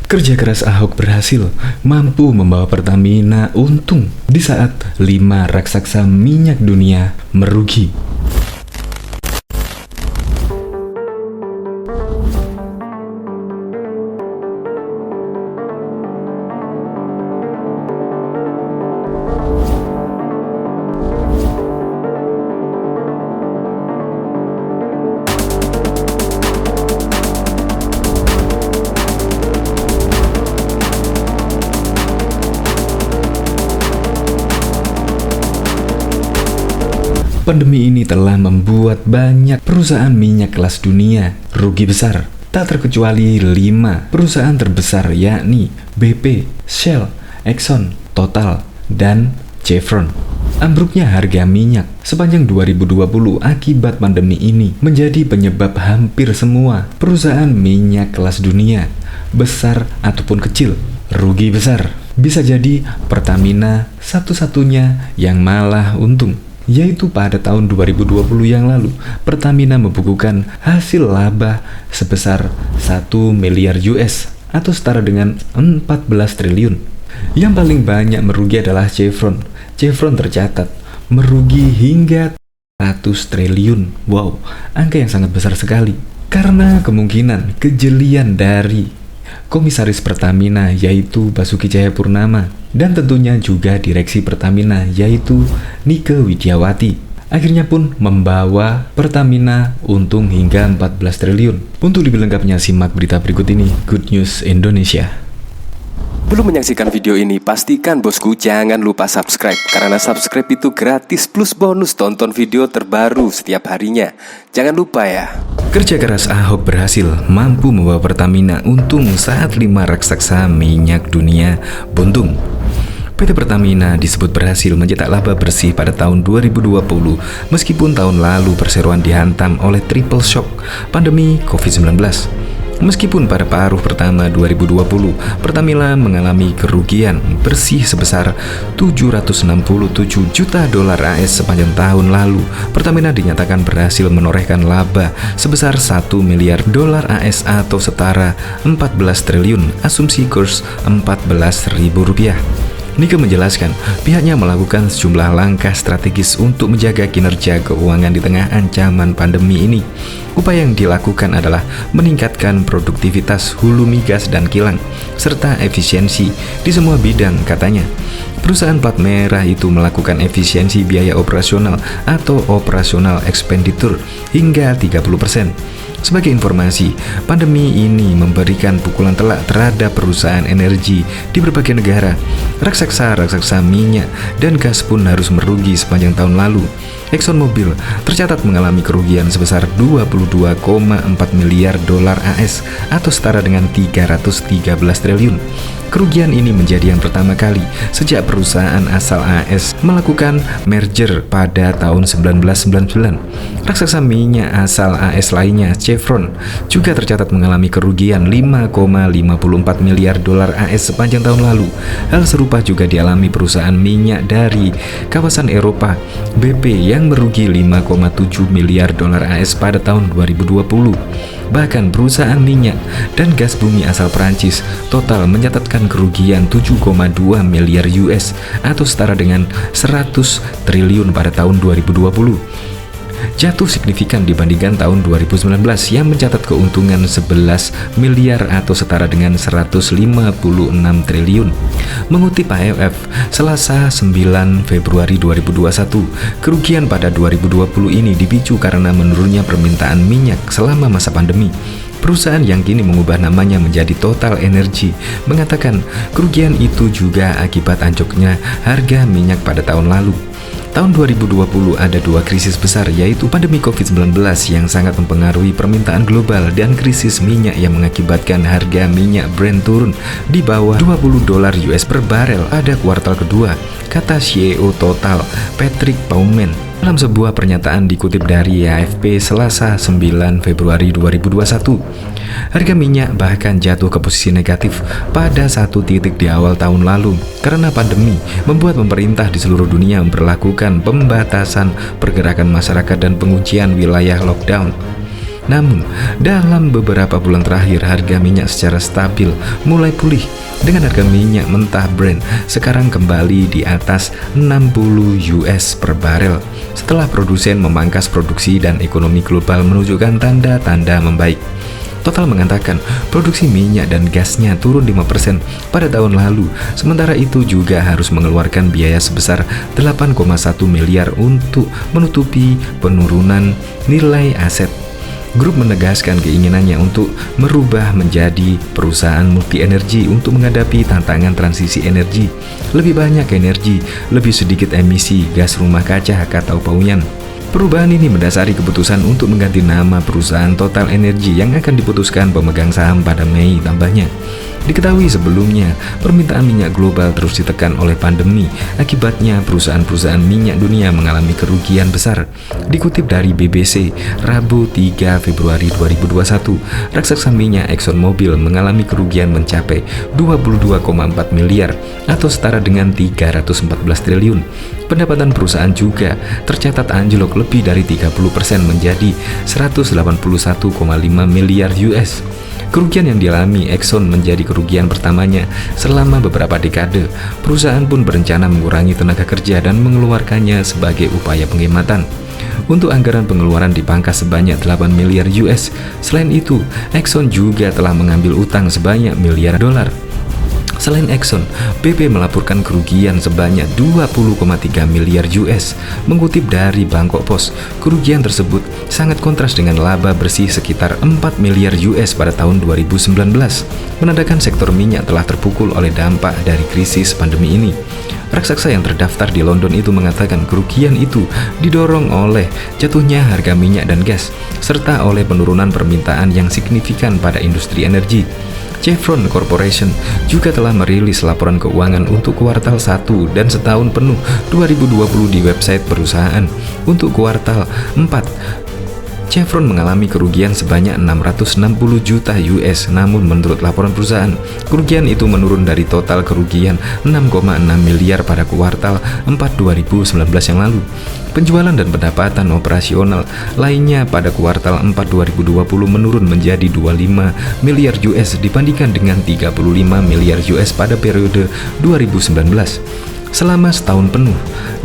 Kerja keras Ahok berhasil, mampu membawa Pertamina untung di saat 5 raksasa minyak dunia merugi. Pandemi ini telah membuat banyak perusahaan minyak kelas dunia rugi besar. Tak terkecuali 5 perusahaan terbesar yakni BP, Shell, Exxon, Total, dan Chevron. Ambruknya harga minyak sepanjang 2020 akibat pandemi ini menjadi penyebab hampir semua perusahaan minyak kelas dunia, besar ataupun kecil, rugi besar. Bisa jadi Pertamina satu-satunya yang malah untung. Yaitu pada tahun 2020 yang lalu, Pertamina membukukan hasil laba sebesar 1 miliar US atau setara dengan 14 triliun. Yang paling banyak merugi adalah Chevron. Chevron tercatat merugi hingga 100 triliun. Wow, angka yang sangat besar sekali. Karena kemungkinan kejelian dari Komisaris Pertamina yaitu Basuki Cahayapurnama dan tentunya juga direksi Pertamina yaitu Nike Widiawati akhirnya pun membawa Pertamina untung hingga 14 triliun. Untuk lebih lengkapnya simak berita berikut ini. Good News Indonesia. Belum menyaksikan video ini, pastikan bosku jangan lupa subscribe. Karena subscribe itu gratis plus bonus tonton video terbaru setiap harinya. Jangan lupa ya. Kerja keras Ahok berhasil, mampu membawa Pertamina untung saat 5 raksasa minyak dunia buntung. PT Pertamina disebut berhasil mencetak laba bersih pada tahun 2020 meskipun tahun lalu perseroan dihantam oleh triple shock pandemi COVID-19. Meskipun pada paruh pertama 2020, Pertamina mengalami kerugian bersih sebesar 767 juta dolar AS sepanjang tahun lalu, Pertamina dinyatakan berhasil menorehkan laba sebesar 1 miliar dolar AS atau setara 14 triliun, asumsi kurs Rp14.000. Nike menjelaskan pihaknya melakukan sejumlah langkah strategis untuk menjaga kinerja keuangan di tengah ancaman pandemi ini. Upaya yang dilakukan adalah meningkatkan produktivitas hulu migas dan kilang, serta efisiensi di semua bidang, katanya. Perusahaan plat merah itu melakukan efisiensi biaya operasional atau operational expenditure hingga 30%. Sebagai informasi, pandemi ini memberikan pukulan telak terhadap perusahaan energi di berbagai negara. Raksasa minyak dan gas pun harus merugi sepanjang tahun lalu. ExxonMobil tercatat mengalami kerugian sebesar 22,4 miliar dolar AS atau setara dengan 313 triliun. Kerugian ini menjadi yang pertama kali sejak perusahaan asal AS melakukan merger pada tahun 1999. Raksasa minyak asal AS lainnya, Chevron, juga tercatat mengalami kerugian 5,54 miliar dolar AS sepanjang tahun lalu. Hal serupa juga dialami perusahaan minyak dari kawasan Eropa, BP, yang merugi 5,7 miliar dolar AS pada tahun 2020. Bahkan perusahaan minyak dan gas bumi asal Prancis Total mencatatkan kerugian 7,2 miliar US atau setara dengan 100 triliun pada tahun 2020. Jatuh signifikan dibandingkan tahun 2019 yang mencatat keuntungan 11 miliar atau setara dengan 156 triliun. Mengutip AFF, Selasa 9 Februari 2021, kerugian pada 2020 ini dipicu karena menurunnya permintaan minyak selama masa pandemi. Perusahaan yang kini mengubah namanya menjadi Total Energy mengatakan kerugian itu juga akibat anjloknya harga minyak pada tahun lalu. Tahun 2020 ada 2 krisis besar, yaitu pandemi COVID-19 yang sangat mempengaruhi permintaan global dan krisis minyak yang mengakibatkan harga minyak Brent turun di bawah 20 dolar US per barel pada kuartal kedua, kata CEO Total, Patrick Baumann, dalam sebuah pernyataan dikutip dari AFP Selasa 9 Februari 2021. Harga minyak bahkan jatuh ke posisi negatif pada satu titik di awal tahun lalu karena pandemi membuat pemerintah di seluruh dunia memberlakukan pembatasan pergerakan masyarakat dan penguncian wilayah lockdown. Namun, dalam beberapa bulan terakhir harga minyak secara stabil mulai pulih dengan harga minyak mentah Brent sekarang kembali di atas 60 US per barel setelah produsen memangkas produksi dan ekonomi global menunjukkan tanda-tanda membaik. Total mengatakan produksi minyak dan gasnya turun 5% pada tahun lalu, sementara itu juga harus mengeluarkan biaya sebesar 8,1 miliar untuk menutupi penurunan nilai aset. Grup menegaskan keinginannya untuk merubah menjadi perusahaan multi energi untuk menghadapi tantangan transisi energi. Lebih banyak energi, lebih sedikit emisi gas rumah kaca, kata Pouyan. Perubahan ini mendasari keputusan untuk mengganti nama perusahaan Total Energy yang akan diputuskan pemegang saham pada Mei, tambahnya. Diketahui sebelumnya, permintaan minyak global terus ditekan oleh pandemi. Akibatnya, perusahaan-perusahaan minyak dunia mengalami kerugian besar. Dikutip dari BBC, Rabu 3 Februari 2021, raksasa minyak ExxonMobil mengalami kerugian mencapai 22,4 miliar atau setara dengan 314 triliun. Pendapatan perusahaan juga tercatat anjlok lebih dari 30% menjadi 181,5 miliar US. Kerugian yang dialami Exxon menjadi kerugian pertamanya selama beberapa dekade. Perusahaan pun berencana mengurangi tenaga kerja dan mengeluarkannya sebagai upaya penghematan. Untuk anggaran pengeluaran dipangkas sebanyak 8 miliar US. Selain itu, Exxon juga telah mengambil utang sebanyak miliar dolar. Selain Exxon, BP melaporkan kerugian sebanyak 20,3 miliar US. Mengutip dari Bangkok Post, kerugian tersebut sangat kontras dengan laba bersih sekitar 4 miliar US pada tahun 2019, menandakan sektor minyak telah terpukul oleh dampak dari krisis pandemi ini. Raksasa yang terdaftar di London itu mengatakan kerugian itu didorong oleh jatuhnya harga minyak dan gas, serta oleh penurunan permintaan yang signifikan pada industri energi. Chevron Corporation juga telah merilis laporan keuangan untuk kuartal 1 dan setahun penuh 2020 di website perusahaan. Untuk kuartal 4, Chevron mengalami kerugian sebanyak 660 juta US, namun menurut laporan perusahaan, kerugian itu menurun dari total kerugian 6,6 miliar pada kuartal 4 2019 yang lalu. Penjualan dan pendapatan operasional lainnya pada kuartal 4 2020 menurun menjadi 25 miliar US dibandingkan dengan 35 miliar US pada periode 2019. Selama setahun penuh,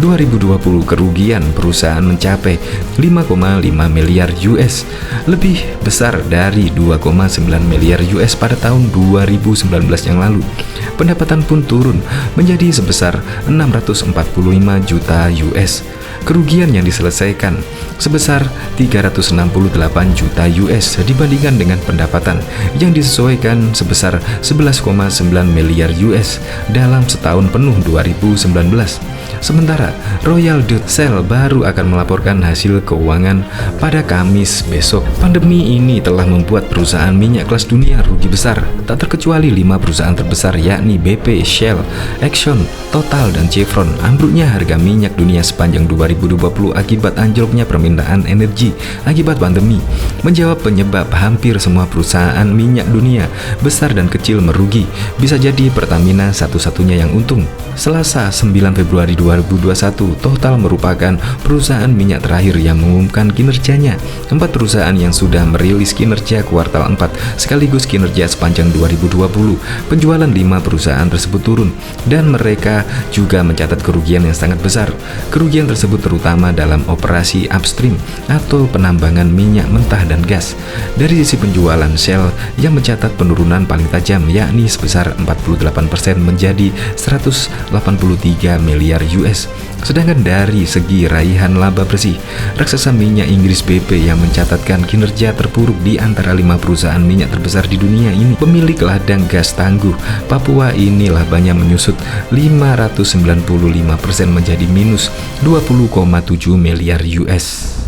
2020 kerugian perusahaan mencapai 5,5 miliar US, lebih besar dari 2,9 miliar US pada tahun 2019 yang lalu. Pendapatan pun turun menjadi sebesar 645 juta US. Kerugian yang diselesaikan sebesar 368 juta US dibandingkan dengan pendapatan yang disesuaikan sebesar 11,9 miliar US dalam setahun penuh 2019. Sementara Royal Dutch Shell baru akan melaporkan hasil keuangan pada Kamis besok. Pandemi ini telah membuat perusahaan minyak kelas dunia rugi besar, tak terkecuali 5 perusahaan terbesar yakni BP, Shell, Exxon, Total, dan Chevron. Ambruknya harga minyak dunia sepanjang 2020 akibat anjloknya permintaan energi akibat pandemi menjawab penyebab hampir semua perusahaan minyak dunia besar dan kecil merugi. Bisa jadi Pertamina satu-satunya yang untung. Selasa 9 Februari 2021, Total merupakan perusahaan minyak terakhir yang mengumumkan kinerjanya. 4 perusahaan yang sudah merilis kinerja kuartal 4 sekaligus kinerja sepanjang 2020. Penjualan 5 perusahaan tersebut turun dan mereka juga mencatat kerugian yang sangat besar. Kerugian tersebut terutama dalam operasi upstream atau penambangan minyak mentah dan gas. Dari sisi penjualan, Shell yang mencatat penurunan paling tajam yakni sebesar 48% menjadi 183 miliar US. Sedangkan dari segi raihan laba bersih, raksasa minyak Inggris BP yang mencatatkan kinerja terpuruk di antara 5 perusahaan minyak terbesar di dunia ini. Pemilik ladang gas tangguh Papua ini labanya menyusut 595% menjadi minus 20,7 miliar US.